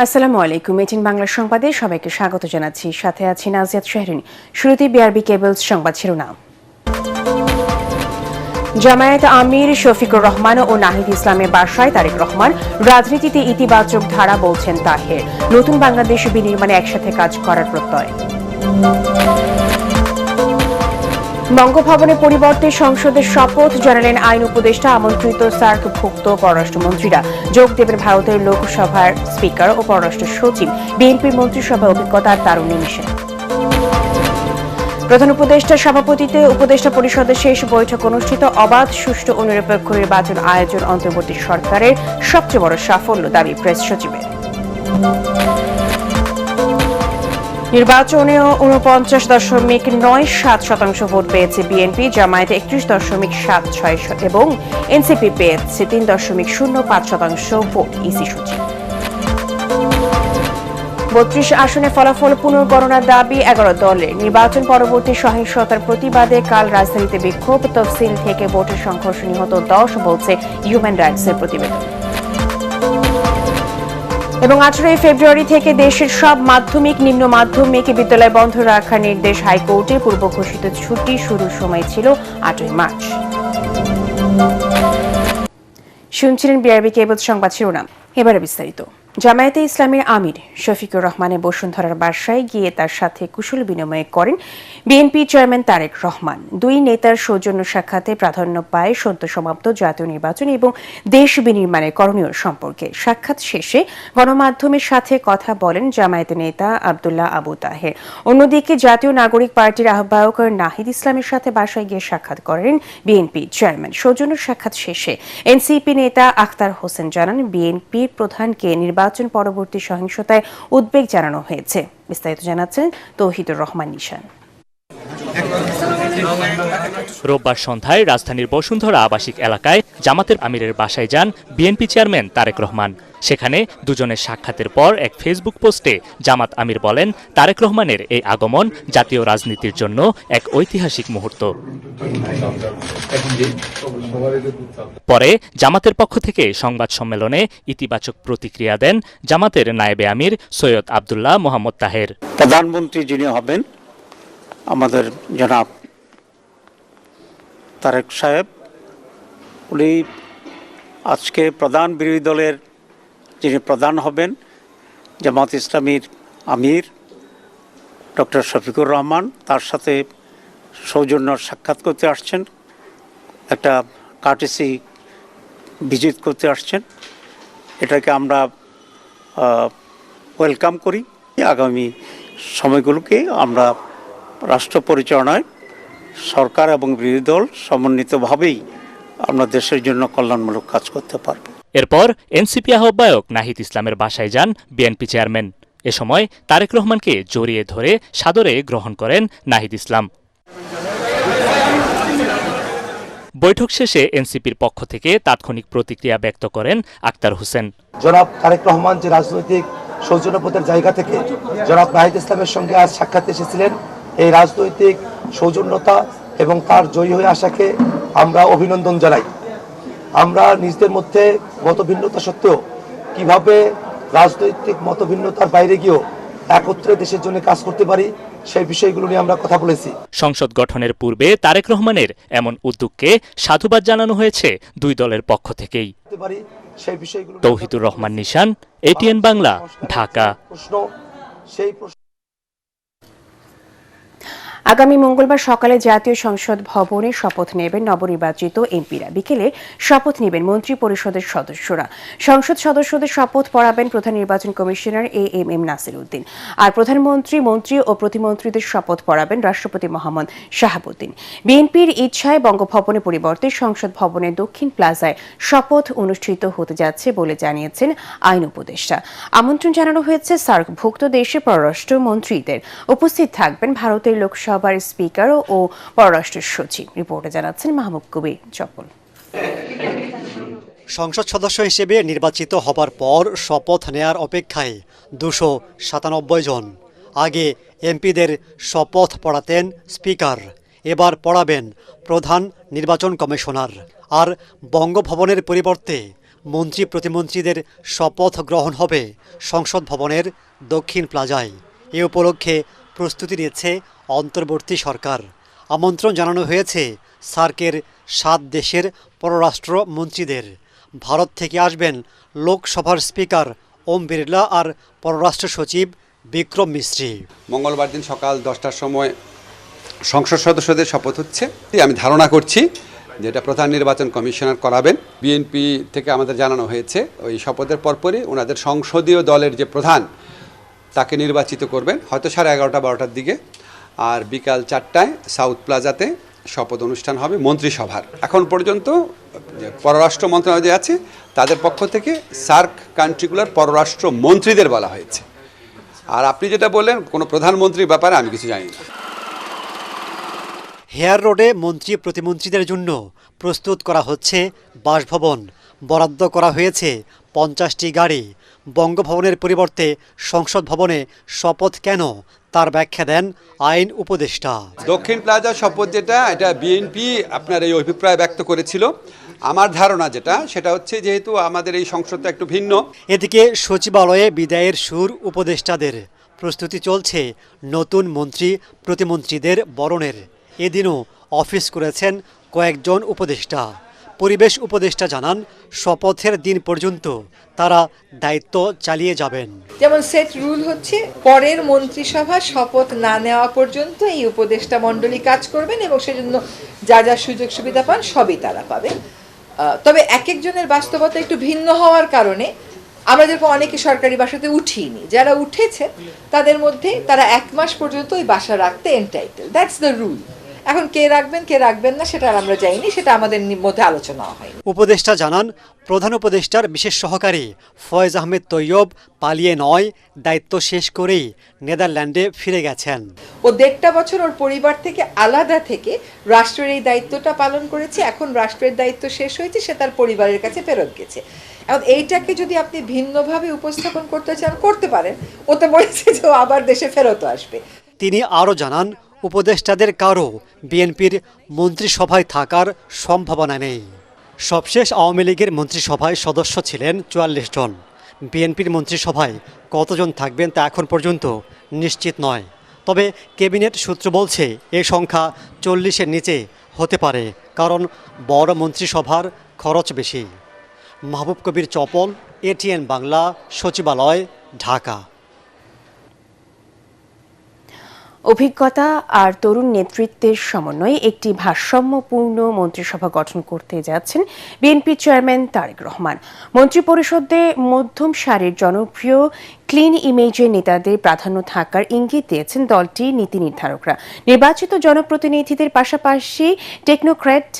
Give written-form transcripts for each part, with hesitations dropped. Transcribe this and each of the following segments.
আসসালামু আলাইকুম। এটিএন বাংলা সংবাদে সবাইকে স্বাগত জানাচ্ছি। সাথে আছি নাজিয়াত শাহরিন। শুরুতে বিআরবি কেবলস সংবাদ শিরোনাম। জামায়াত আমির শফিকুর রহমান ও নাহিদ ইসলামের বাসায় তারেক রহমান। রাজনীতিতে ইতিবাচক ধারা বলছেন তাহের। নতুন বাংলাদেশ বিনির্মাণে একসাথে কাজ করার প্রত্যয়। বঙ্গভবনের পরিবর্তে সংসদের শপথ জানালেন আইন উপদেষ্টা। আমন্ত্রিত সার্কভুক্ত পররাষ্ট্রমন্ত্রীরা যোগ দেবেন ভারতের লোকসভার স্পিকার ও পররাষ্ট্র সচিব। বিএনপির মন্ত্রিসভায় অভিজ্ঞতার তারুণ্য মিশন। প্রধান উপদেষ্টার সভাপতিত্বে উপদেষ্টা পরিষদের শেষ বৈঠক অনুষ্ঠিত। অবাধ, সুষ্ঠু ও নিরপেক্ষ নির্বাচন আয়োজন অন্তর্বর্তী সরকারের সবচেয়ে বড় সাফল্য, দাবি প্রেস সচিবের। নির্বাচনে 49.97% ভোট পেয়েছে বিএনপি, জামায়াতে 31.76 এবং এনসিপি পেয়েছে 3.05% ভোট। ইসি সচিব। 32 আসনে ফলাফল পুনর্গণনার দাবি 11 দলের। নির্বাচন পরবর্তী সহিংসতার প্রতিবাদে কাল রাজধানীতে বিক্ষোভ। তফসিল থেকে ভোটের সংঘর্ষ, নিহত 10, বলছে হিউম্যান রাইটসের প্রতিবেদন। এবং 18 ফেব্রুয়ারি থেকে দেশের সব মাধ্যমিক, নিম্ন মাধ্যমিক বিদ্যালয় বন্ধ রাখার নির্দেশ হাইকোর্টের। পূর্ব ঘোষিত ছুটি শুরুর সময় ছিল 8 মার্চ। শুনছিলেন বিআরবি কেবল সংবাদ শিরোনাম। এবারে বিস্তারিত। জামায়াতে ইসলামের আমির শফিকুর রহমানের বসুন্ধরার বাসায় গিয়ে তার সাথে কুশল বিনিময় করেন বিএনপি চেয়ারম্যান তারেক রহমান। দুই নেতার সৌজন্য সাক্ষাতে প্রাধান্য পায় সদ্য সমাপ্ত জাতীয় নির্বাচন এবং দেশ বিনির্মাণের করণীয় সম্পর্কে। সাক্ষাৎ শেষে গণমাধ্যমের সাথে কথা বলেন জামায়াতের নেতা আব্দুল্লাহ আবু তাহের। অন্যদিকে জাতীয় নাগরিক পার্টির আহ্বায়ক নাহিদ ইসলামের সাথে বাসায় গিয়ে সাক্ষাৎ করেন বিএনপি চেয়ারম্যান। সৌজন্য সাক্ষাৎ শেষে এনসিপি নেতা আখতার হোসেন জানান, বিএনপির প্রধানকে নির্বাচন পরবর্তী সহিংসতায় উদ্বেগ জানানো হয়েছে। বিস্তারিত জানাচ্ছেন তৌহিদুর রহমান নিশান। রোববার সন্ধ্যায় রাজধানীর বসুন্ধরা আবাসিক এলাকায় জামাতের আমিরের বাসায় যান বিএনপি চেয়ারম্যান তারেক রহমান। সেখানে দুজনের সাক্ষাতের পর এক ফেসবুক পোস্টে জামাত আমির বলেন, তারেক রহমানের এই আগমন জাতীয় রাজনীতির জন্য এক ঐতিহাসিক মুহূর্ত। পরে জামাতের পক্ষ থেকে সংবাদ সম্মেলনে ইতিবাচক প্রতিক্রিয়া দেন জামাতের নায়েবে আমির সৈয়দ আব্দুল্লাহ মোহাম্মদ তাহের। প্রধানমন্ত্রী যিনি হবেন আমাদের জনাব তারেক সাহেব, উনি আজকে প্রধান বিরোধী দলের যিনি প্রধান হবেন জামাত ইসলামীর আমির ডক্টর শফিকুর রহমান, তার সাথে সৌজন্য সাক্ষাৎ করতে আসছেন, একটা কার্টেসি ভিজিট করতে আসছেন। এটাকে আমরা ওয়েলকাম করি। আগামী সময়গুলোকে আমরা রাষ্ট্র পরিচালনায় সরকার এবং বিরোধী দল সমন্বিতভাবেই আমরা দেশের জন্য কল্যাণমূলক কাজ করতে পারব। এরপর এনসিপি আহ্বায়ক নাহিদ ইসলামের বাসায় যান বিএনপি চেয়ারম্যান। এ সময় তারেক রহমানকে জড়িয়ে ধরে সাদরে গ্রহণ করেন নাহিদ ইসলাম। বৈঠক শেষে এনসিপির পক্ষ থেকে তাৎক্ষণিক প্রতিক্রিয়া ব্যক্ত করেন আখতার হোসেন। জনাব তারেক রহমান যে রাজনৈতিক সৌজন্যবোধের জায়গা থেকে জনাব নাহিদ ইসলামের সঙ্গে আজ সাক্ষাৎ এসেছিলেন, এই রাজনৈতিক সৌজন্যতা এবং তার জয়ী হয়ে আসাকে আমরা অভিনন্দন জানাই। আমরা নিজেদের মধ্যে মতভিন্নতা সত্ত্বেও কিভাবে রাজনৈতিক মতভিন্নতার বাইরে গিয়েও একত্রে দেশের জন্য কাজ করতে পারি, সেই বিষয়গুলো নিয়ে আমরা কথা বলেছি। সংসদ গঠনের পূর্বে তারেক রহমানের এমন উদ্যোগকে সাধুবাদ জানানো হয়েছে দুই দলের পক্ষ থেকেই। তৌহিদুর রহমান নিশান, এটিএন বাংলা, ঢাকা। আগামী মঙ্গলবার সকালে জাতীয় সংসদ ভবনে শপথ নেবেন নবনির্বাচিত এমপিরা। বিকেলে শপথ নেবেন মন্ত্রী পরিষদের সদস্যরা। সংসদ সদস্যদের শপথ পড়াবেন প্রধান নির্বাচন কমিশনার এএমএম নাসির উদ্দিন। আর প্রধানমন্ত্রী, মন্ত্রী ও প্রতিমন্ত্রীদের শপথ পড়াবেন রাষ্ট্রপতি মোহাম্মদ শাহাবুদ্দিন। বিএনপির ইচ্ছায় বঙ্গভবনের পরিবর্তে সংসদ ভবনের দক্ষিণ প্লাজায় শপথ অনুষ্ঠিত হতে যাচ্ছে বলে জানিয়েছেন আইন উপদেষ্টা। আমন্ত্রণ জানানো হয়েছে সার্কভুক্ত দেশের পররাষ্ট্র মন্ত্রীদের। উপস্থিত থাকবেন ভারতের লোকসভার স্পিকার ও পররাষ্ট্র সচিব। রিপোর্টে জানাচ্ছেন মাহমুদ কবির চপল। সংসদ সদস্য হিসেবে নির্বাচিত হবার পর শপথ নেয়ার অপেক্ষায় 297 জন। আগে এমপিদের শপথ পড়াতেন স্পিকার, এবার পড়াবেন প্রধান নির্বাচন কমিশনার। আর বঙ্গভবনের পরিবর্তে মন্ত্রী প্রতিমন্ত্রীদের শপথ গ্রহণ হবে সংসদ ভবনের দক্ষিণ প্লাজায়। এ উপলক্ষে প্রস্তুতি নিচ্ছে অন্তর্বর্তী সরকার। আমন্ত্রণ জানানো হয়েছে সার্কের 7 দেশের পররাষ্ট্র মন্ত্রীদের। ভারত থেকে আসবেন লোকসভার স্পিকার ওম বিড়লা আর পররাষ্ট্র সচিব বিক্রম মিশ্রি। মঙ্গলবার দিন সকাল 10টার সময় সংসদ সদস্যদের শপথ হচ্ছে। আমি ধারণা করছি যেটা প্রধান নির্বাচন কমিশনার করাবেন। বিএনপি থেকে আমাদের জানানো হয়েছে ওই শপথের পরপরই ওনাদের সংসদীয় দলের যে প্রধান তাকে নির্বাচিত করবেন, হয়তো 11:30-12টার দিকে। আর বিকাল 4টায় সাউথ প্লাজাতে শপথ অনুষ্ঠান হবে মন্ত্রিসভার। এখন পর্যন্ত যে পররাষ্ট্র মন্ত্রণালয় যে আছে তাদের পক্ষ থেকে সার্ক কান্ট্রিগুলোর পররাষ্ট্র মন্ত্রীদের বলা হয়েছে। আর আপনি যেটা বললেন কোনো প্রধানমন্ত্রীর ব্যাপারে আমি কিছু জানি না। হেয়ার রোডে মন্ত্রী প্রতিমন্ত্রীদের জন্য প্রস্তুত করা হচ্ছে বাসভবন। বরাদ্দ করা হয়েছে 50টি গাড়ি। বঙ্গভবনের পরিবর্তে সংসদ ভবনে শপথ কেন, তার ব্যাখ্যা দেন আইন উপদেষ্টা। দক্ষিণ প্লাজা শপথ যেটা, এটা বিএনপি আপনার এই অভিপ্রায় ব্যক্ত করেছিল। আমার ধারণা যেটা সেটা হচ্ছে যেহেতু আমাদের এই সংসদটা একটু ভিন্ন। এদিকে সচিবালয়ে বিদায়ের সুর উপদেষ্টাদের। প্রস্তুতি চলছে নতুন মন্ত্রী প্রতিমন্ত্রীদের বরণের। এদিনও অফিস করেছেন কয়েকজন উপদেষ্টা। পরিবেশ উপদেষ্টা জানান শপথের দিন পর্যন্ত তারা দায়িত্ব চালিয়ে যাবেন। যেমন সেট রুল হচ্ছে পরের মন্ত্রিসভা শপথ না নেওয়া পর্যন্ত এই উপদেষ্টা মণ্ডলী কাজ করবেন এবং সেজন্য যা যা সুযোগ সুবিধা পান সবই তারা পাবে। তবে এক একজনের বাস্তবতা একটু ভিন্ন হওয়ার কারণে আমরা যেরকম অনেকে সরকারি বাসাতে উঠিনি, যারা উঠেছে তাদের মধ্যে তারা 1 মাস পর্যন্ত ওই বাসা রাখতে এন্টাইটেল। That's the rule. এখন কে রাখবেন কে রাখবেন না সেটা আর আমরা জানি, সেটা আমাদের মধ্যে আলোচনা হয়। উপদেষ্টা জানান প্রধান উপদেষ্টার বিশেষ সহকারী ফয়েজ আহমেদ তৈয়ব পালিয়ে নয়, দায়িত্ব শেষ করেই নেদারল্যান্ডে ফিরে গেছেন। ও 1.5 বছর ওর পরিবার থেকে আলাদা থেকে রাষ্ট্রের এই দায়িত্বটা পালন করেছে। এখন রাষ্ট্রের দায়িত্ব শেষ হয়েছে, সে তার পরিবারের কাছে ফেরত গেছে। এখন এইটাকে যদি আপনি ভিন্নভাবে উপস্থাপন করতে চান করতে পারেন। ও তো বলেছে যে ও আবার দেশে ফেরত আসবে। তিনি আরও জানান উপদেষ্টাদের কারও বিএনপির মন্ত্রিসভায় থাকার সম্ভাবনা নেই। সবশেষ আওয়ামী লীগের মন্ত্রিসভায় সদস্য ছিলেন 44 জন। বিএনপির মন্ত্রিসভায় কতজন থাকবেন তা এখন পর্যন্ত নিশ্চিত নয়। তবে ক্যাবিনেট সূত্র বলছে এ সংখ্যা 40-এর নিচে হতে পারে, কারণ বড় মন্ত্রিসভার খরচ বেশি। মাহবুব কবির চপল, এটিএন বাংলা, সচিবালয়, ঢাকা। অভিজ্ঞতা আর তরুণ নেতৃত্বের সমন্বয়ে একটি ভারসাম্যপূর্ণ মন্ত্রিসভা গঠন করতে যাচ্ছেন বিএনপি চেয়ারম্যান তারেক রহমান। মন্ত্রিপরিষদে মধ্যম সারির জনপ্রিয় ক্লিন ইমেজের নেতাদের প্রাধান্য থাকার ইঙ্গিত দিয়েছেন দলটির নীতি নির্ধারকরা। নির্বাচিত জনপ্রতিনিধিদের পাশাপাশি টেকনোক্র্যাট,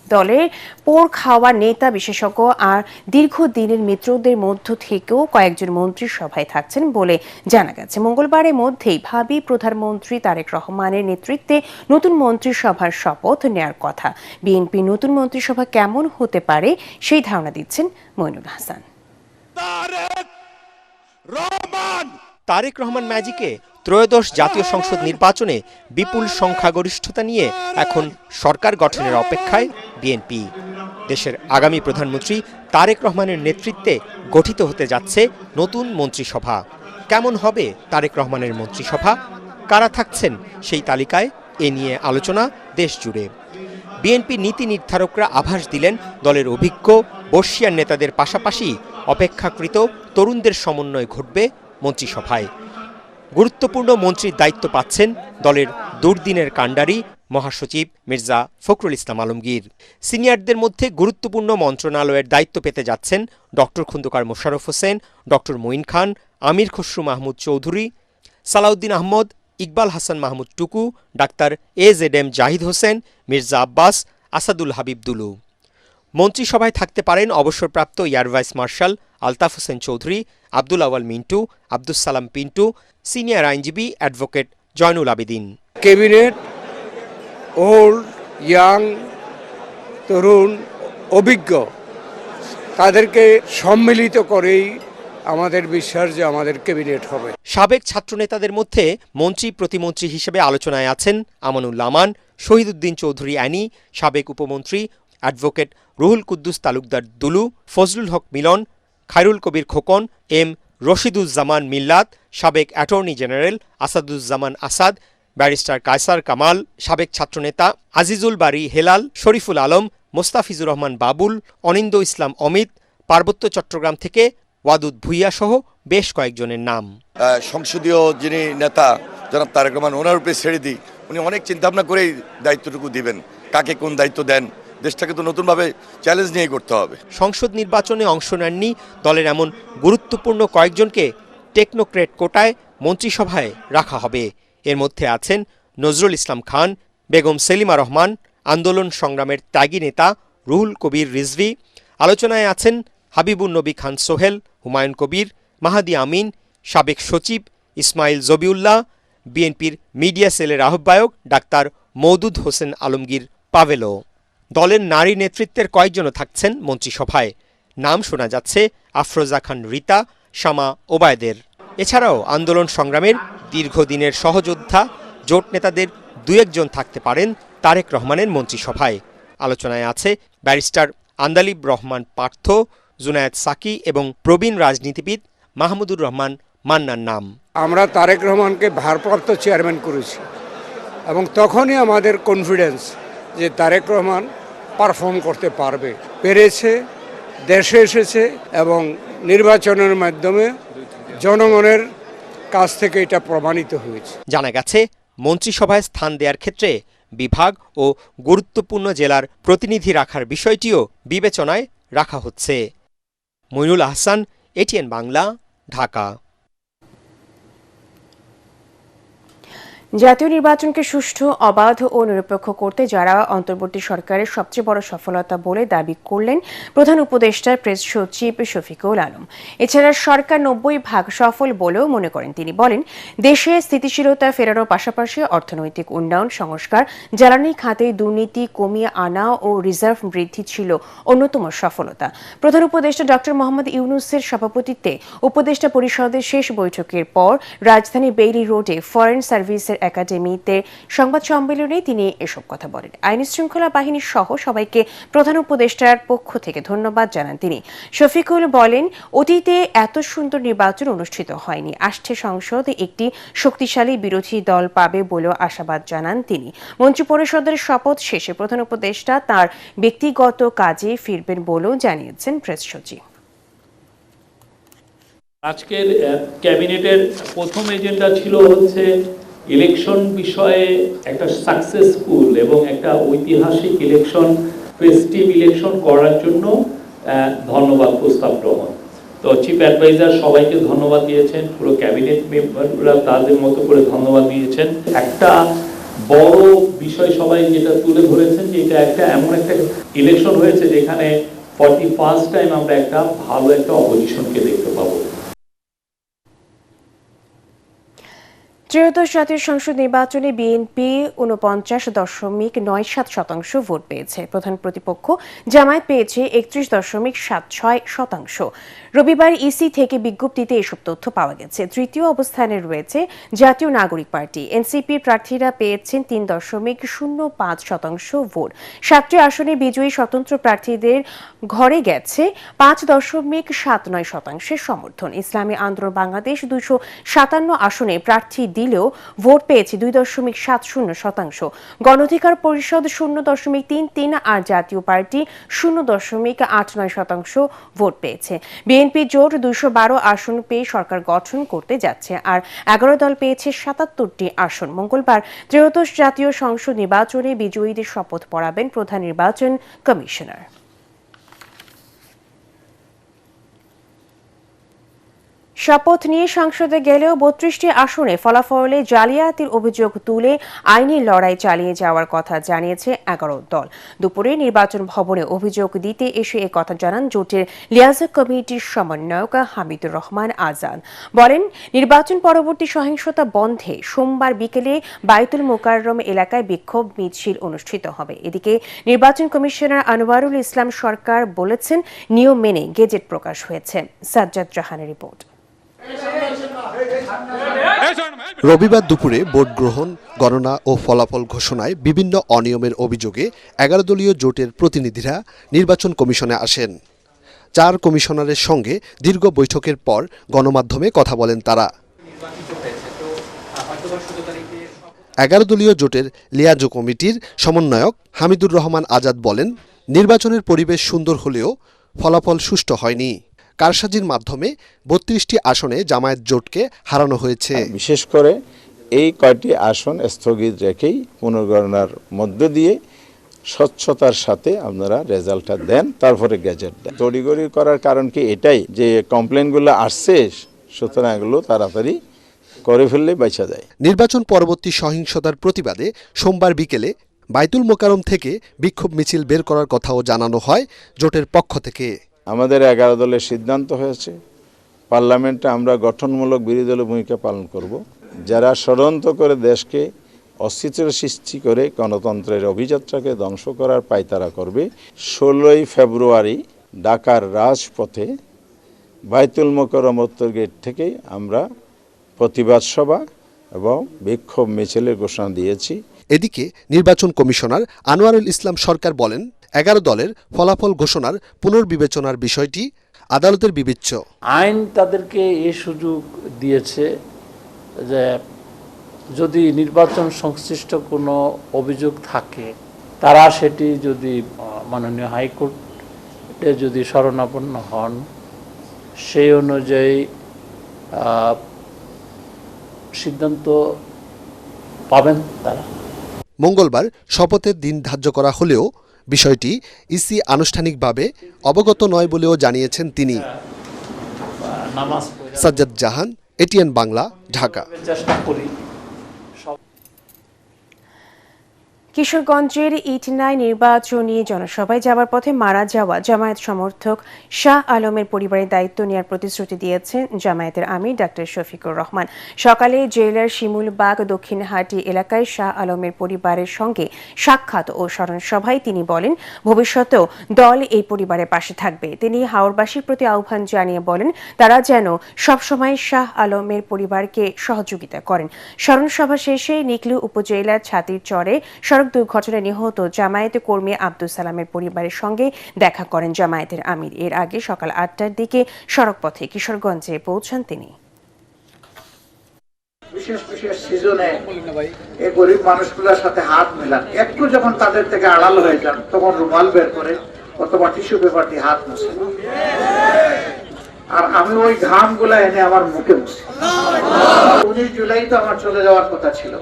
দলের পোড় খাওয়া নেতা বিশেষজ্ঞ আর দীর্ঘদিনের মিত্রদের মধ্য থেকেও কয়েকজন মন্ত্রিসভায় থাকছেন বলে জানা গেছে। মঙ্গলবারের মধ্যেই ভাবী প্রধানমন্ত্রী তারেক রহমানের নেতৃত্বে নতুন মন্ত্রিসভার শপথ নেয়ার কথা। বিএনপি নতুন মন্ত্রিসভা কেমন হতে পারে সেই ধারণা দিচ্ছেন মইনুল হাসান। তারেক রহমান ম্যাজিকে ত্রয়োদশ জাতীয় সংসদ নির্বাচনে বিপুল সংখ্যাগরিষ্ঠতা নিয়ে এখন সরকার গঠনের অপেক্ষায় বিএনপি। দেশের আগামী প্রধানমন্ত্রী তারেক রহমানের নেতৃত্বে গঠিত হতে যাচ্ছে নতুন মন্ত্রিসভা। কেমন হবে তারেক রহমানের মন্ত্রিসভা, কারা থাকছেন সেই তালিকায়, এ নিয়ে আলোচনা দেশ জুড়ে। বিএনপি নীতি নির্ধারকরা আভাস দিলেন দলের অভিজ্ঞ বর্ষিয়ান নেতাদের পাশাপাশি অপেক্ষাকৃত তরুণদের সমন্বয় ঘটবে মন্ত্রিসভায়। গুরুত্বপূর্ণ মন্ত্রীর দায়িত্ব পাচ্ছেন দলের দুর্দিনের কাণ্ডারি মহাসচিব মির্জা ফখরুল ইসলাম আলমগীর। সিনিয়রদের মধ্যে গুরুত্বপূর্ণ মন্ত্রণালয়ের দায়িত্ব পেতে যাচ্ছেন ডক্টর খন্দকার মোশাররফ হোসেন, ডক্টর মঈন খান, আমির খসরু মাহমুদ চৌধুরী, সালাউদ্দিন আহমদ, ইকবাল হাসান মাহমুদ টুকু, ডাক্তার AZM জাহিদ হোসেন, মির্জা আব্বাস, আসাদুল হাবিব দুলু। মন্ত্রিসভায় থাকতে পারেন অবসরপ্রাপ্ত air vice marshal Altaf Hossain Chowdhury, Abdul Awal Mintu, Abdus Salam Pintu, senior আইনজীবী advocate Zainul Abedin. Cabinet old, young, তরুণ, অভিজ্ঞ তাদেরকে সম্মিলিত করেই আমাদের বিশ্বাস যে আমাদের ক্যাবিনেট হবে। সাবেক ছাত্রনেতাদের মধ্যে মন্ত্রী প্রতিমন্ত্রী হিসেবে আলোচনায় আছেন আমানুল্লাহ আমান, শহীদুদ্দিন চৌধুরী অ্যানি, সাবেক উপমন্ত্রী অ্যাডভোকেট রুহুল কুদ্দুস তালুকদার দুলু, ফজলুল হক মিলন, খায়রুল কবির খোকন, এম রশিদুজ্জামান মিল্লাত, সাবেক attorney general Asaduzzaman Asad, barrister Kaiser Kamal, সাবেক ছাত্রনেতা আজিজুল বারী হেলাল, শরীফুল আলম, মোস্তাফিজুর রহমান বাবুল, অনিন্দ ইসলাম অমিত, পার্বত্য চট্টগ্রাম থেকে ওয়াদুদ ভুইয়া সহ বেশ কয়েকজনের নাম। সংসদীয় যিনি নেতা জনাব তারেক রহমান, ওনার উপরে ছেড়ে দিই, উনি অনেক চিন্তাভাবনা করেই দায়িত্বটুকু দিবেন, কাকে কোন দায়িত্ব দেন। দেশটাকে তো নতুনভাবে চ্যালেঞ্জ নিয়ে করতে হবে। সংসদ নির্বাচনে অংশ নেননি দলের এমন গুরুত্বপূর্ণ কয়েকজনকে টেকনোক্রেট কোটায় মন্ত্রিসভায় রাখা হবে। এর মধ্যে আছেন নজরুল ইসলাম খান, বেগম সেলিমা রহমান, আন্দোলন সংগ্রামের ত্যাগী নেতা রুহুল কবির রিজভী। আলোচনায় আছেন হাবিবুন নবী খান সোহেল, হুমায়ুন কবির, মাহাদি আমিন, সাবেক সচিব ইসমাইল জবিউল্লাহ, বিএনপির মিডিয়া সেলের আহ্বায়ক ডাক্তার মওদুদ হোসেন আলমগীর পাভেলো। দলের নারী নেতৃত্বের কয়েকজনও থাকছেন মন্ত্রিসভায়। নাম শোনা যাচ্ছে আফরোজা খান রিতা, শামা ওবায়দের। এছাড়াও আন্দোলন সংগ্রামের দীর্ঘদিনের সহযোদ্ধা জোট নেতাদের দুই একজন থাকতে পারেন তারেক রহমানের মন্ত্রিসভায়। আলোচনায় আছে ব্যারিস্টার আন্দালিব রহমান পার্থ, জুনায়েদ সাকি এবং প্রবীণ রাজনীতিবিদ মাহমুদুর রহমান মান্নার নাম। আমরা তারেক রহমানকে ভারপ্রাপ্ত চেয়ারম্যান করেছি এবং তখনই আমাদের কনফিডেন্স যে তারেক রহমান পারফর্ম করতে পারবে, পেরেছে, দেশে এসেছে এবং নির্বাচনের মাধ্যমে জনগণের কাছ থেকে এটা প্রমাণিত হয়েছে। জানা গেছে মন্ত্রিসভায় স্থান দেওয়ার ক্ষেত্রে বিভাগ ও গুরুত্বপূর্ণ জেলার প্রতিনিধি রাখার বিষয়টিও বিবেচনায় রাখা হচ্ছে। মইনুল আহসান, এটিএন বাংলা, ঢাকা। জাতীয় নির্বাচনকে সুষ্ঠু, অবাধ ও নিরপেক্ষ করতে যারা অন্তর্বর্তী সরকারের সবচেয়ে বড় সফলতা বলে দাবি করলেন প্রধান উপদেষ্টা প্রেস সচিব শফিকুল আলম। এছাড়া সরকার 90% সফল বলেও মনে করেন তিনি। বলেন, দেশে স্থিতিশীলতা ফেরানোর পাশাপাশি অর্থনৈতিক উন্নয়ন, সংস্কার, জ্বালানি খাতে দুর্নীতি কমিয়ে আনা ও রিজার্ভ বৃদ্ধি ছিল অন্যতম সফলতা। প্রধান উপদেষ্টা ডক্টর মোহাম্মদ ইউনূসের সভাপতিত্বে উপদেষ্টা পরিষদের শেষ বৈঠকের পর রাজধানী বেইলি রোডে ফরেন সার্ভিসের একাডেমিতে সংবাদ সম্মেলনে তিনি এসব কথা বলেন। আইন শৃঙ্খলা বাহিনী সহ সবাইকে প্রধান উপদেষ্টার পক্ষ থেকে ধন্যবাদ জানান তিনি। শফিকুল বলেন, অতীতে এত সুন্দর নির্বাচন অনুষ্ঠিত হয়নি। আসছে সংসদে একটি শক্তিশালী বিরোধী দল পাবে বলেও আশাবাদ জানান তিনি। মন্ত্রিপরিষদের শপথ শেষে প্রধান উপদেষ্টা তার ব্যক্তিগত কাজে ফিরবেন বলেও জানিয়েছেন প্রেস সচিব। আজকের ক্যাবিনেটের প্রথম এজেন্ডা ছিল হচ্ছে ইলেকশন বিষয়ে একটা সাকসেসফুল এবং একটা ঐতিহাসিক ইলেকশন, ফেস্টিভ ইলেকশন করার জন্য ধন্যবাদ প্রস্তাব গ্রহণ। তো চিফ অ্যাডভাইজার সবাইকে ধন্যবাদ দিয়েছেন, পুরো ক্যাবিনেট মেম্বাররা তাদের মতো করে ধন্যবাদ দিয়েছেন। একটা বড় বিষয় সবাই যেটা তুলে ধরেছেন যে এটা একটা এমন একটা ইলেকশন হয়েছে যেখানে 41st টাইম আমরা একটা ভালো একটা অপোজিশনকে দেখতে পাবো। ত্রয়োদশ জাতীয় সংসদ নির্বাচনে বিএনপি 49.97% ভোট পেয়েছে। প্রধান প্রতিপক্ষ জামায়াত পেয়েছে 31.76%। রবিবার ইসি থেকে বিজ্ঞপ্তিতে এসব তথ্য পাওয়া গেছে। তৃতীয় অবস্থানে রয়েছে জাতীয় নাগরিক পার্টি। এনসিপির প্রার্থীরা পেয়েছেন 3.05% ভোট। 7টি আসনে বিজয়ী স্বতন্ত্র প্রার্থীদের ঘরে গেছে 5.79% সমর্থন। ইসলামী আন্দোলন বাংলাদেশ 257 আসনে প্রার্থী দিলেও ভোট পেয়েছে 2.70%। গণ অধিকার পরিষদ 0.33 আর জাতীয় পার্টি 0.89% ভোট পেয়েছে। বিএনপি জোট 212 আসন পেয়ে সরকার গঠন করতে যাচ্ছে, আর 11 দল পেয়েছে 77টি আসন। মঙ্গলবার ত্রয়োদশ জাতীয় সংসদ নির্বাচনে বিজয়ীদের শপথ পড়াবেন প্রধান নির্বাচন কমিশনার। শপথ নিয়ে সংসদে গেলেও 32টি আসনে ফলাফলে জালিয়াতির অভিযোগ তুলে আইনি লড়াই চালিয়ে যাওয়ার কথা জানিয়েছে 11 দল। দুপুরে নির্বাচন ভবনে অভিযোগ দিতে এসে কথা জানান জোটের লিয়াজত কমিটির সমন্বয়ক হামিদুর রহমান আজান। বলেন, নির্বাচন পরবর্তী সহিংসতা বন্ধে সোমবার বিকেলে বাইতুল মোকাররম এলাকায় বিক্ষোভ মিছিল অনুষ্ঠিত হবে। এদিকে নির্বাচন কমিশনার আনোয়ারুল ইসলাম সরকার বলেছেন, নিয়ম মেনে গেজেট প্রকাশ হয়েছে। সাজ্জাদ জাহানের রিপোর্ট। রবিবার দুপুরে ভোট গ্রহণ, গণনা ও ফলাফল ঘোষণায় বিভিন্ন অনিয়মের অভিযোগে 11 দলীয় জোটের প্রতিনিধিরা নির্বাচন কমিশনে আসেন। 4 কমিশনারের সঙ্গে দীর্ঘ বৈঠকের পর গণমাধ্যমে কথা বলেন তারা। 11 দলীয় জোটের লিয়াজো কমিটির সমন্বয়ক হামিদুর রহমান আজাদ বলেন, নির্বাচনের পরিবেশ সুন্দর হলেও ফলাফল সুষ্ঠু হয়নি। কারসাজির মাধ্যমে 32টি আসনে জামায়াত জোটকে হারানো হয়েছে। বিশেষ করে এই কয়টি আসন স্থগিত রেখেই পুনর্গণনার মধ্য দিয়ে স্বচ্ছতার সাথে আপনারা রেজাল্টটা দেন, তারপরে গ্যাজেট দেন। তড়িঘড়ি করার কারণ কি এটাই যে কমপ্লেনগুলো আসছে, সুতরাং এগুলো তাড়াতাড়ি করে ফেললে বাঁচা যায়। নির্বাচন পরবর্তী সহিংসতার প্রতিবাদে সোমবার বিকেলে বাইতুল মোকাররম থেকে বিক্ষোভ মিছিল বের করার কথাও জানানো হয় জোটের পক্ষ থেকে। আমাদের 11 দলের সিদ্ধান্ত হয়েছে, পার্লামেন্টে আমরা গঠনমূলক বিরোধী দলের ভূমিকা পালন করব। যারা ষড়যন্ত্র করে দেশকে অস্থিতির সৃষ্টি করে গণতন্ত্রের অভিযাত্রাকে ধ্বংস করার পায়তারা করবে। 16ই ফেব্রুয়ারি ঢাকার রাজপথে বাইতুল মোকাররম উত্তর গেট থেকে আমরা প্রতিবাদ সভা এবং বিক্ষোভ মিছিলের ঘোষণা দিয়েছি। এদিকে নির্বাচন কমিশনার আনোয়ারুল ইসলাম সরকার বলেন, 11 দলের ফলাফল ঘোষণার পুনর্বিবেচনার বিষয়টি আদালতের বিবেচ্য। আইন তাদেরকে এই সুযোগ দিয়েছে যে যদি নির্বাচন সংশ্লিষ্ট কোনো অভিযোগ থাকে, তারা সেটি যদি মাননীয় হাইকোর্টে যদি শরণাপন্ন হন, সেই অনুযায়ী সিদ্ধান্ত পাবেন তারা। মঙ্গলবার শপথের দিন ধার্য করা হলেও বিষয়টি ইসি আনুষ্ঠানিকভাবে অবগত নয় বলেও জানিয়েছেন তিনি। সাজ্জাদ জাহান, এটিএন বাংলা, ঢাকা। কিশোরগঞ্জের ইটনায় নির্বাচনী জনসভায় যাওয়ার পথে মারা যাওয়া জামায়াত সমর্থক শাহ আলমের পরিবারের দায়িত্ব নেওয়ার প্রতিশ্রুতি দিয়েছেন জামায়াতের আমির ডাক্তার শফিকুর রহমান। সকালে জেলার শিমুলবাগ দক্ষিণহাটি এলাকায় শাহ আলমের পরিবারের সঙ্গে সাক্ষাৎ ও স্মরণ সভায় তিনি বলেন, ভবিষ্যতেও দল এই পরিবারের পাশে থাকবে। তিনি হাওরবাসীর প্রতি আহ্বান জানিয়ে বলেন, তারা যেন সবসময় শাহ আলমের পরিবারকে সহযোগিতা করেন। স্মরণ সভা শেষে নিকলু উপজেলার ছাতির চরে সড়ক দুর্ঘটনায় নিহত জামায়াতের কর্মী আব্দুল সালামের পরিবারের সঙ্গে দেখা করেন জামায়াতের আমির। এর আগে সকাল 8টার দিকে সড়কপথে কিশোরগঞ্জে পৌঁছান তিনি। বিশেষ বিশেষ সিজনে এই গরিব মানুষগুলোর সাথে হাত মেলান, একটু যখন তাদের থেকে আড়াল হয়ে যান তখন রুমাল বের করে অথবা টিস্যু পেপার দিয়ে হাত মুছে, আর আমি ওই ঘাম গুলা এনে আমার মুখে মুছি। 19 জুলাই তো আমার চলে যাওয়ার কথা ছিল।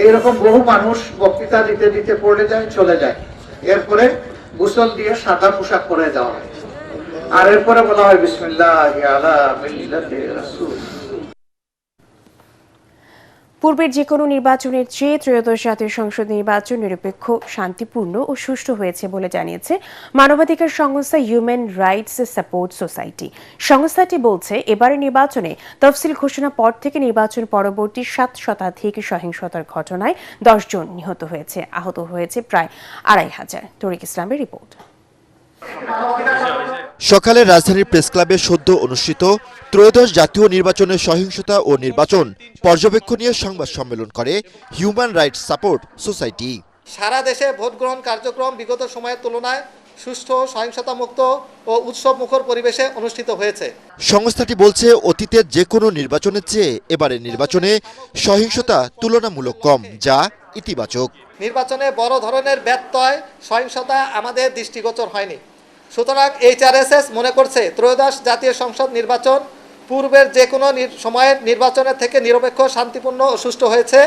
এইরকম বহু মানুষ বক্তৃতা দিতে দিতে পড়ে যায়, চলে যায়। এরপরে গোসল দিয়ে সাদা পোশাক পরে যাওয়া হয়, আর এরপরে বলা হয় বিসমিল্লাহি আলা মিল্লাতি রাসূল। পূর্বের যে কোনো নির্বাচনের চেয়ে ত্রয়োদশ জাতীয় সংসদ নির্বাচন নিরপেক্ষ, শান্তিপূর্ণ ও সুষ্ঠু হয়েছে বলে জানিয়েছে মানবাধিকার সংস্থা হিউম্যান রাইটস সাপোর্ট সোসাইটি। সংস্থাটি বলছে, এবারের নির্বাচনে তফসিল ঘোষণার পর থেকে নির্বাচন পরবর্তী 7 শতাধিক সহিংসতার ঘটনায় 10 জন নিহত হয়েছে, আহত হয়েছে প্রায় 2500। তরিক ইসলামের রিপোর্ট। সকালে রাজধানীর প্রেস ক্লাবে সদ্য অনুষ্ঠিত ত্রয়োদশ জাতীয় নির্বাচনের সহিংসতা ও নির্বাচন পর্যবেক্ষণীয় সংবাদ সম্মেলন করে হিউম্যান রাইটস সাপোর্ট সোসাইটি। সারা দেশে ভোট গ্রহণ কার্যক্রম বিগত সময়ের তুলনায় সুষ্ঠু, সহিংসতামুক্ত ও উৎসব মুখর পরিবেশে অনুষ্ঠিত হয়েছে। সংস্থাটি বলছে, অতীতের যে কোনো নির্বাচনের চেয়ে এবারের নির্বাচনে সহিংসতা তুলনামূলক কম, যা ইতিবাচক। নির্বাচনে বড় ধরনের ব্যত্যয়, সহিংসতা আমাদের দৃষ্টিগোচর হয়নি। সুতরাং HRSS মনে করছে ত্রয়োদশ জাতীয় সংসদ নির্বাচন পূর্বের যে কোনো সময়ের নির্বাচনের থেকে নিরপেক্ষ, শান্তিপূর্ণ ও সুষ্ঠু হয়েছে।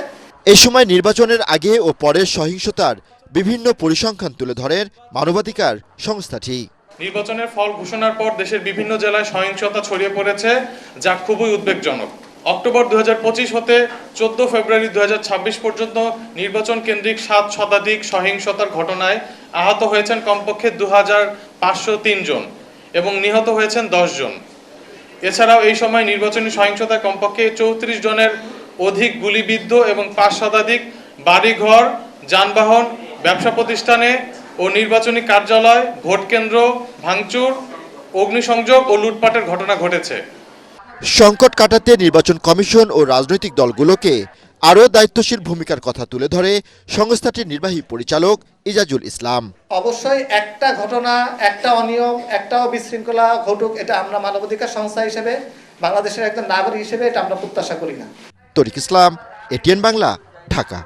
এই সময় নির্বাচনের আগে ও পরের সহিংসতার বিভিন্ন পরিসংখ্যান তুলে ধরেন মানবাধিকার সংস্থাটি। নির্বাচনের ফল ঘোষণার পর দেশের বিভিন্ন জেলায় সহিংসতা ছড়িয়ে পড়েছে, যা খুবই উদ্বেগজনক। অক্টোবর 2025 হতে 14 ফেব্রুয়ারি 2026 পর্যন্ত নির্বাচন কেন্দ্রিক 7 শতাধিক সহিংসতার ঘটনায় আহত হয়েছেন কমপক্ষে 2503 জন এবং নিহত হয়েছেন 10 জন। এছাড়াও এই সময় নির্বাচনী সহিংসতায় কমপক্ষে 34 জনের অধিক গুলিবিদ্ধ এবং 5 শতাধিক বাড়িঘর, যানবাহন, ব্যবসা প্রতিষ্ঠানে ও নির্বাচনী কার্যালয়, ভোট কেন্দ্র ভাঙচুর, অগ্নিসংযোগ ও লুটপাটের ঘটনা ঘটেছে। সংকট কাটাতে নির্বাচন কমিশন ও রাজনৈতিক দলগুলোকে আরও দায়িত্বশীল ভূমিকার কথা তুলে ধরে সংস্থাটির নির্বাহী পরিচালক ইজাজুল ইসলাম। অবশ্যই একটা ঘটনা, একটা অনিয়ম, একটাও বিশৃঙ্খলা ঘটুক, এটা আমরা মানবাধিকার সংস্থা হিসেবে, বাংলাদেশের একজন নাগরিক হিসেবে এটা আমরা প্রত্যাশা করি না। তরিক ইসলাম, এটিএন বাংলা, ঢাকা।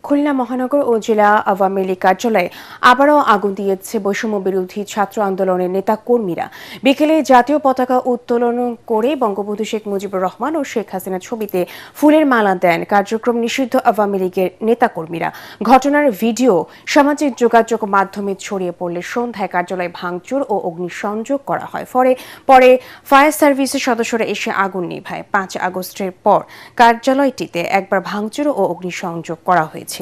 খুলনা মহানগর ও জেলা আওয়ামী লীগ কার্যালয়ে আবারও আগুন দিয়েছে বৈষম্য বিরোধী ছাত্র আন্দোলনের নেতা কর্মীরা। বিকেলে জাতীয় পতাকা উত্তোলন করে বঙ্গবন্ধু শেখ মুজিবুর রহমান ও শেখ হাসিনার ছবিতে ফুলের মালা দেন কার্যক্রম নিষিদ্ধ আওয়ামী লীগের নেতাকর্মীরা। ঘটনার ভিডিও সামাজিক যোগাযোগ মাধ্যমে ছড়িয়ে পড়লে সন্ধ্যায় কার্যালয়ে ভাঙচুর ও অগ্নিসংযোগ করা হয়। পরে ফায়ার সার্ভিসের সদস্যরা এসে আগুন নেভায়। 5 আগস্টের পর কার্যালয়টিতে একবার ভাঙচুর ও অগ্নিসংযোগ করা হয়েছে।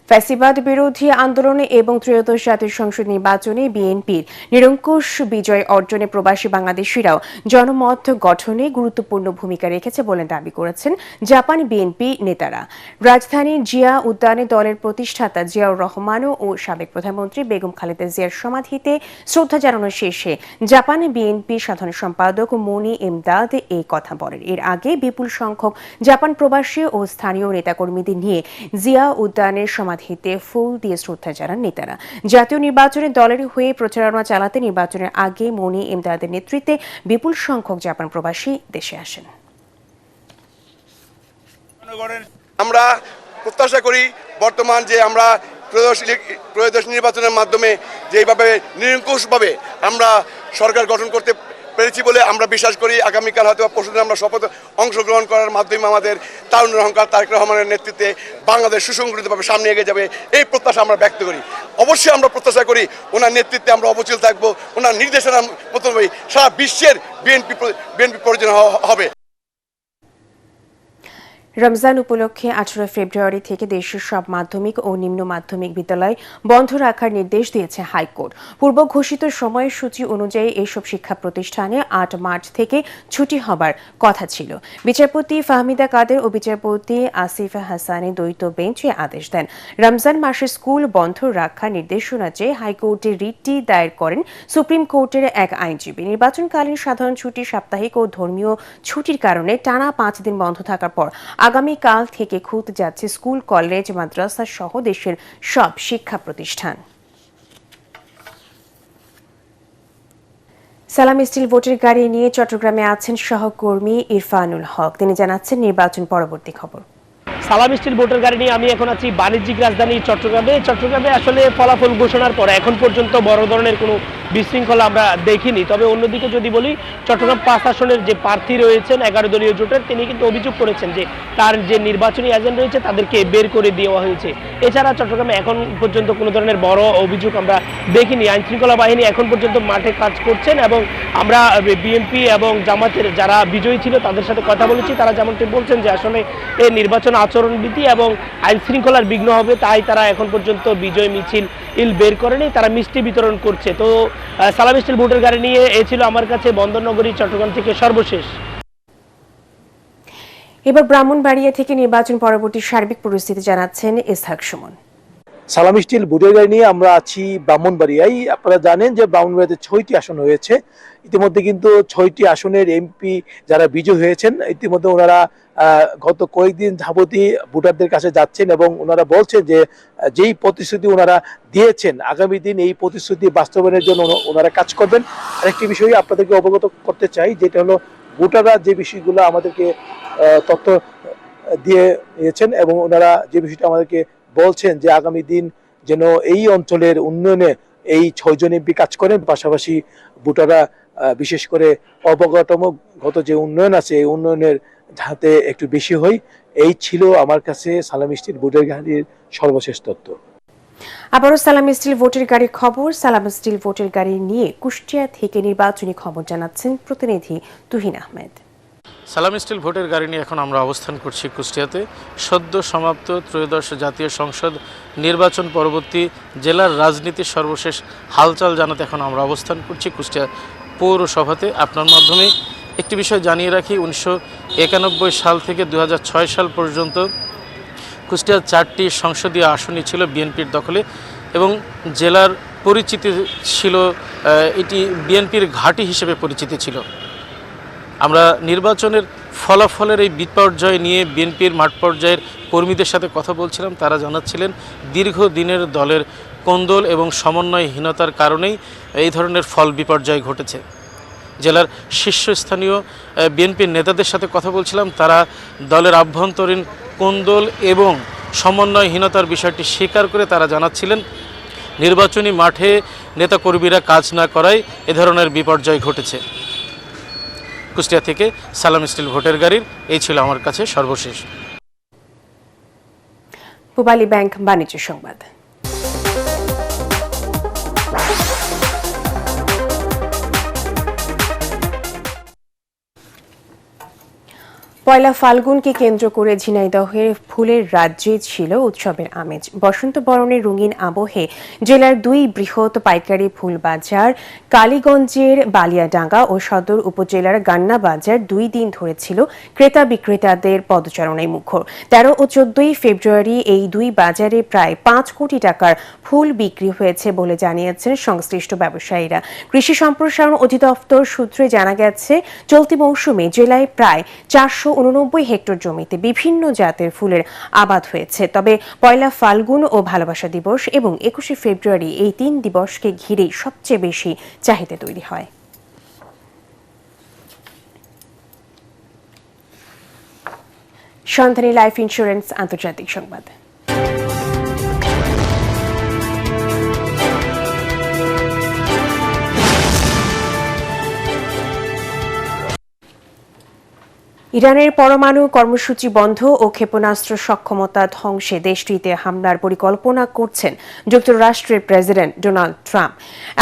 ফ্যাসিবাদ বিরোধী আন্দোলনে এবং ত্রয়োদশ জাতীয় সংসদ নির্বাচনে বিএনপির নিরঙ্কুশ বিজয় অর্জনে প্রবাসী বাংলাদেশিরাও জনমত গঠনে গুরুত্বপূর্ণ ভূমিকা রেখেছে বলে দাবি করেছেন জাপান বিএনপি নেতারা। রাজধানীর জিয়া উদ্যানে দলের প্রতিষ্ঠাতা জিয়াউর রহমান ও সাবেক প্রধানমন্ত্রী বেগম খালেদা জিয়ার সমাধিতে শ্রদ্ধা জানানোর শেষে জাপান বিএনপি সাধারণ সম্পাদক মনি এমদাদ এই কথা বলেন। এর আগে বিপুল সংখ্যক জাপান প্রবাসী ও স্থানীয় নেতাকর্মীদের নিয়ে জিয়া উদ্যানের সমাধিতে ফুল দিয়ে শ্রদ্ধা জানান নেতারা। জাতীয় নির্বাচনে দলের হয়ে প্রচারণা চালাতে নির্বাচনের আগে মনি এমদাদের নেতৃত্বে বিপুল সংখ্যক জাপান প্রবাসী দেশে আসেন। আমরা প্রত্যাশা করি বর্তমান যে আমরা ত্রয়োদশ নির্বাচনের মাধ্যমে যেভাবে নিরঙ্কুশভাবে আমরা সরকার গঠন করতে পেরেছি বলে আমরা বিশ্বাস করি আগামীকাল হয়তো পরশুদিন আমরা শপথ অংশগ্রহণ করার মাধ্যমে আমাদের তারুণ্যের অহংকার তারেক রহমানের নেতৃত্বে বাংলাদেশ সুসংগঠিতভাবে সামনে এগিয়ে যাবে, এই প্রত্যাশা আমরা ব্যক্ত করি। অবশ্যই আমরা প্রত্যাশা করি ওনার নেতৃত্বে আমরা অবচল থাকবো, ওনার নির্দেশনার মতো সারা বিশ্বের বিএনপি পরিচালনা হবে। রমজান উপলক্ষে 18 ফেব্রুয়ারি থেকে দেশের সব মাধ্যমিক ও নিম্ন মাধ্যমিক বিদ্যালয় বন্ধ রাখার নির্দেশ দিয়েছে হাইকোর্ট। পূর্ব ঘোষিত সময়সূচি অনুযায়ী এসব শিক্ষা প্রতিষ্ঠানে 8 মার্চ থেকে ছুটি হবার কথা ছিল। বিচারপতি ফাহমিদা কাদের ও বিচারপতি আসিফা হাসানের দ্বৈত বেঞ্চ আদেশ দেন। রমজান মাসে স্কুল বন্ধ রাখার নির্দেশনা চেয়ে হাইকোর্টে রিটটি দায়ের করেন সুপ্রিম কোর্টের এক আইনজীবী। নির্বাচনকালীন সাধারণ ছুটি, সাপ্তাহিক ও ধর্মীয় ছুটির কারণে টানা 5 দিন বন্ধ থাকার পর আগামীকাল থেকে খুলতে যাচ্ছে স্কুল, কলেজ, মাদ্রাসা সহ দেশের সব শিক্ষা প্রতিষ্ঠান। সালাম স্টিল ভোটের গাড়ি নিয়ে চট্টগ্রামে আছেন সহকর্মী ইরফানুল হক। তিনি জানাচ্ছেন নির্বাচন পরবর্তী খবর। সালাম স্টিল ভোটার গাড়ি নিয়ে আমি এখন আছি বাণিজ্যিক রাজধানী চট্টগ্রামে আসলে ফলাফল ঘোষণার পর এখন পর্যন্ত বড় ধরনের কোনো বিশৃঙ্খলা আমরা দেখিনি। তবে অন্যদিকে যদি বলি, চট্টগ্রাম 5 আসনের যে প্রার্থী রয়েছেন 11 দলীয় জোটের, তিনি কিন্তু অভিযোগ করেছেন যে তার যে নির্বাচনী এজেন্ট রয়েছে তাদেরকে বের করে দেওয়া হয়েছে। এছাড়া চট্টগ্রামে এখন পর্যন্ত কোনো ধরনের বড় অভিযোগ আমরা দেখিনি। আইনশৃঙ্খলা বাহিনী এখন পর্যন্ত মাঠে কাজ করছেন এবং আমরা বিএনপি এবং জামাতের যারা বিজয়ী ছিল তাদের সাথে কথা বলেছি। তারা যেমনটি বলছেন যে আসলে এই নির্বাচন আচরণবিধি এবং আইন শৃঙ্খলার বিঘ্ন হবে, তাই তারা এখন পর্যন্ত বিজয় মিছিল বের করেনি, তারা মিষ্টি বিতরণ করছে। তো সালাম স্টিল ভোটের গাড়ি নিয়ে এ ছিল আমার কাছে বন্দরনগরী চট্টগ্রাম থেকে সর্বশেষ। এবার ব্রাহ্মণবাড়িয়া থেকে নির্বাচন পরবর্তী সার্বিক পরিস্থিতি জানাচ্ছেন ইসহাক সুমন। সালাম স্টিল ভোটের গাড়ি নিয়ে আমরা আছি ব্রাহ্মণবাড়িয়ায়। আপনারা জানেন যে ব্রাহ্মণবাড়িয়াতে 6টি আসন হয়েছে। ইতিমধ্যে কিন্তু 6টি আসনের এমপি যারা বিজয়ী হয়েছেন, ইতিমধ্যে ওনারা গত কয়েকদিন যাবতই ভোটারদের কাছে যাচ্ছেন এবং ওনারা বলছেন যে যেই প্রতিশ্রুতি ওনারা দিয়েছেন আগামী দিন এই প্রতিশ্রুতি বাস্তবায়নের জন্য ওনারা কাজ করবেন। আরেকটি বিষয় আপনাদেরকে অবগত করতে চাই, যেটা হলো ভোটাররা যে বিষয়গুলো আমাদেরকে তথ্য দিয়েছেন এবং ওনারা যে বিষয়টা আমাদেরকে বলছেন যে আগামী দিন যেন এই অঞ্চলের উন্নয়নে এই 6 জন এমপি কাজ করেন, পাশাপাশি ভোটাররা বিশেষ করে অবকাঠামোগত যে উন্নয়ন আছে এই উন্নয়নের যাতে একটু বেশি হয়। এই ছিল আমার কাছে সালাম স্টিল ভোটের গাড়ির সর্বশেষ তথ্য। আবারও সালাম স্টিল ভোটের গাড়ির খবর। সালাম স্টিল ভোটের গাড়ি নিয়ে কুষ্টিয়া থেকে নির্বাচনী খবর জানাচ্ছেন প্রতিনিধি তুহিন আহমেদ। সালাম স্টিল ভোটের গাড়ি নিয়ে এখন আমরা অবস্থান করছি কুষ্টিয়াতে। সদ্য সমাপ্ত ত্রয়োদশ জাতীয় সংসদ নির্বাচন পরবর্তী জেলার রাজনীতির সর্বশেষ হালচাল জানাতে এখন আমরা অবস্থান করছি কুষ্টিয়া পৌরসভাতে। আপনার মাধ্যমে একটি বিষয় জানিয়ে রাখি, 1991 সাল থেকে 2006 সাল পর্যন্ত কুষ্টিয়ার 4টি সংসদীয় আসনই ছিল বিএনপির দখলে এবং জেলার পরিচিতি ছিল, এটি বিএনপির ঘাঁটি হিসেবে পরিচিতি ছিল। আমরা নির্বাচনের ফলাফলের এই বিপর্যয় নিয়ে বিএনপির মাঠ পর্যায়ের কর্মীদের সাথে কথা বলছিলাম। তারা জানাচ্ছিলেন দীর্ঘদিনের দলের কোন্দল এবং সমন্বয়হীনতার কারণেই এই ধরনের ফল বিপর্যয় ঘটেছে। জেলার শীর্ষস্থানীয় বিএনপির নেতাদের সাথে কথা বলছিলাম, তারা দলের আভ্যন্তরীণ কোন্দল এবং সমন্বয়হীনতার বিষয়টি স্বীকার করে তারা জানাচ্ছিলেন নির্বাচনী মাঠে নেতাকর্মীরা কাজ না করায় এ ধরনের বিপর্যয় ঘটেছে। কুষ্টিয়া থেকে সালাম স্টিল ভোটের গাড়ির এই ছিল আমার কাছে সর্বশেষ। পূবালী ব্যাংক বাণিজ্য সংবাদ। পয়লা ফাল্গুনকে কেন্দ্র করে ঝিনাইদহের ফুলের রাজ্যে ছিল উৎসবের আমেজ। বসন্ত বরণের রঙিন আবহে জেলার 2 বৃহৎ পাইকারি ফুল বাজার কালীগঞ্জের বালিয়াডাঙ্গা ও সদর উপজেলার গান্না বাজার 2 দিন ধরে ছিল ক্রেতা বিক্রেতাদের পদচারণায় মুখর। 13 ও 14 ফেব্রুয়ারি এই 2 বাজারে প্রায় 5 কোটি টাকার ফুল বিক্রি হয়েছে বলে জানিয়েছেন সংশ্লিষ্ট ব্যবসায়ীরা। কৃষি সম্প্রসারণ অধিদপ্তর সূত্রে জানা গেছে, চলতি মৌসুমে জেলায় প্রায় 489 হেক্টর জমিতে বিভিন্ন জাতের ফুলের আবাদ হয়েছে। তবে পয়লা ফাল্গুন ও ভালোবাসা দিবস এবং 21শে ফেব্রুয়ারি এই 3 দিবসকে ঘিরেই সবচেয়ে বেশি চাহিদা তৈরি হয়। সন্ধানী লাইফ ইন্স্যুরেন্স আন্তর্জাতিক সংবাদ। ইরানের পরমাণু কর্মসূচি বন্ধ ও ক্ষেপণাস্ত্র সক্ষমতা ধ্বংসে দেশটিতে হামলার পরিকল্পনা করছেন যুক্তরাষ্ট্রের প্রেসিডেন্ট ডোনাল্ড ট্রাম্প।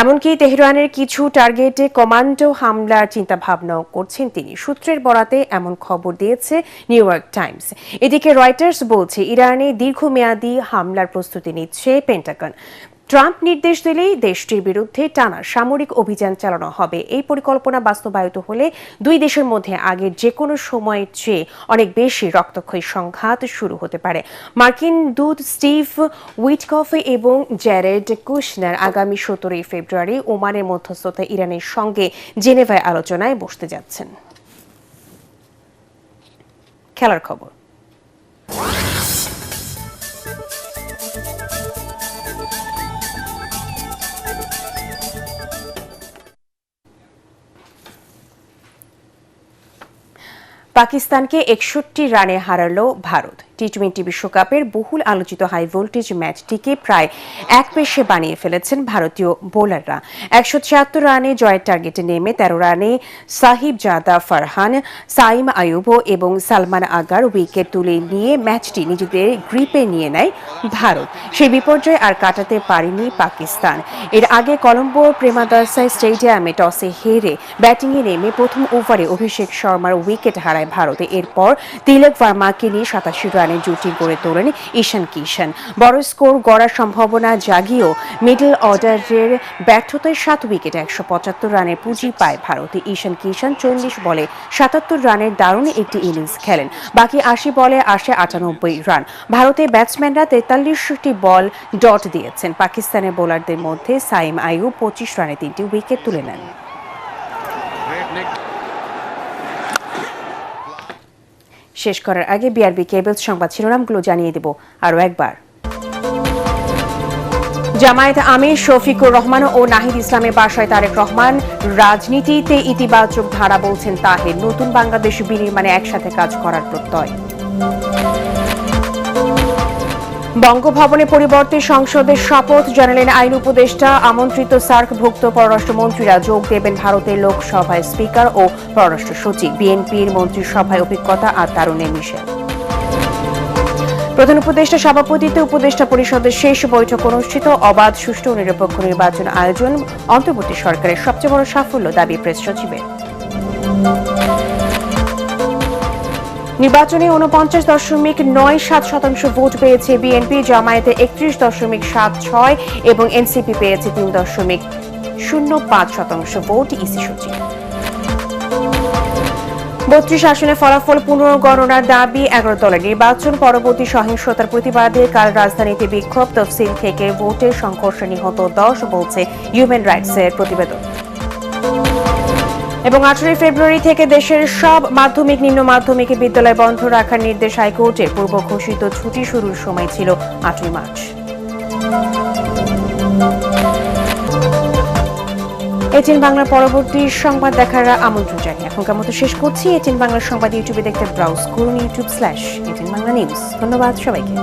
এমনকি তেহরানের কিছু টার্গেটে কমান্ডো হামলার চিন্তাভাবনাও করছেন তিনি। সূত্রের বরাতে এমন খবর দিয়েছে নিউ ইয়র্ক টাইমস। এদিকে রয়টার্স বলছে, ইরানে দীর্ঘমেয়াদী হামলার প্রস্তুতি নিচ্ছে পেন্টাগন। ট্রাম্প নির্দেশ দিলেই দেশটির বিরুদ্ধে টানা সামরিক অভিযান চালানো হবে। এই পরিকল্পনা বাস্তবায়িত হলে 2 দেশের মধ্যে আগের যে কোনো সময়ের চেয়ে অনেক বেশি রক্তক্ষয়ী সংঘাত শুরু হতে পারে। মার্কিন দূত স্টিভ উইটকফ এবং জ্যারেড কুশনার আগামী 17 ফেব্রুয়ারি ওমানের মধ্যস্থতায় ইরানের সঙ্গে জেনেভায় আলোচনায় বসতে যাচ্ছেন। খেলার খবর। পাকিস্তানকে 61 রানে হারালো ভারত। টি-20 বিশ্বকাপের বহুল আলোচিত হাই ভোল্টেজ ম্যাচটিকে প্রায় এক পেশে বানিয়ে ফেলেছেন ভারতীয় বোলাররা। 176 রানে জয়ের টার্গেটে নেমে 13 রানে সাহিবজাদা ফারহান, সাইম আয়ুব এবং সালমান আগার উইকেট তুলে নিয়ে ম্যাচটি নিজেদের গ্রিপে নিয়ে নেয় ভারত। সেই বিপর্যয় আর কাটাতে পারেনি পাকিস্তান। এর আগে কলম্বোর প্রেমাদাসা স্টেডিয়ামে টসে হেরে ব্যাটিংয়ে নেমে প্রথম ওভারে অভিষেক শর্মার উইকেট হারায় ভারতে। এরপর তিলক ভার্মাকে নিয়ে 87 রানে জুটি গড়ে তোলেন ঈশান কিষান। বড় স্কোর গড়ার সম্ভাবনা জাগিয়েও মিডল অর্ডারের ব্যর্থতায় 7 উইকেটে 175 রানের পুঁজি পায় ভারতে। ঈশান কিষান 40 বলে 77 রানের দারুণ একটি ইনিংস খেলেন। বাকি 80 বলে আসে 98 রান। ভারতের ব্যাটসম্যানরা 43টি বল ডট দিয়েছেন। পাকিস্তানের বোলারদের মধ্যে সাইম আইয়ুব 25 রানে 3টি উইকেট তুলে নেন। শেষ করার আগে বিআরবি কেবলস সংবাদ শিরোনামগুলো জানিয়ে দেব আরও একবার। জামায়াত আমির শফিকুর রহমান ও নাহিদ ইসলামের বাসায় তারেক রহমান। রাজনীতিতে ইতিবাচক ধারা বলছেন তাহের। নতুন বাংলাদেশ বিনির্মাণে একসাথে কাজ করার প্রত্যয়। বঙ্গভবনে পরিবর্তে সংসদের শপথ জানালেন আইন উপদেষ্টা। আমন্ত্রিত সার্কভুক্ত পররাষ্ট্রমন্ত্রীরা যোগ দেবেন ভারতের লোকসভায় স্পিকার ও পররাষ্ট্র সচিব। বিএনপির মন্ত্রিসভায় অভিজ্ঞতা আর তারুণ্যের মিশেল। প্রধান উপদেষ্টা সভাপতিত্বে উপদেষ্টা পরিষদের শেষ বৈঠক অনুষ্ঠিত। অবাধ, সুষ্ঠু ও নিরপেক্ষ নির্বাচন আয়োজন অন্তর্বর্তী সরকারের সবচেয়ে বড় সাফল্য, দাবি প্রেস সচিবের। নির্বাচনে 49.97% ভোট পেয়েছে বিএনপি। জামায়াতে 31.76 এবং এনসিপি পেয়েছে 3.05% ভোট। ইসি সচিব। 32 আসনে ফলাফল পুনর্গণনার দাবি 11 দলের। নির্বাচন পরবর্তী সহিংসতার প্রতিবাদে কাল রাজধানীতে বিক্ষোভ, তফসিল থেকে ভোটের সংঘর্ষে নিহত 10 বলছে হিউম্যান রাইটসের প্রতিবেদন। এবং 18 ফেব্রুয়ারি থেকে দেশের সব মাধ্যমিক নিম্ন মাধ্যমিক বিদ্যালয় বন্ধ রাখার নির্দেশ হাইকোর্টের। পূর্ব ঘোষিত ছুটি শুরুর সময় ছিল 8 মার্চ। এটিএন বাংলার পরবর্তী সংবাদ দেখার আমন্ত্রণ জানিয়ে এখনকার মতো শেষ করছি। এটিএন বাংলার সংবাদ ইউটিউবে দেখতে ব্রাউজ করুন youtube/এটিএন বাংলা নিউজ। ধন্যবাদ সবাইকে।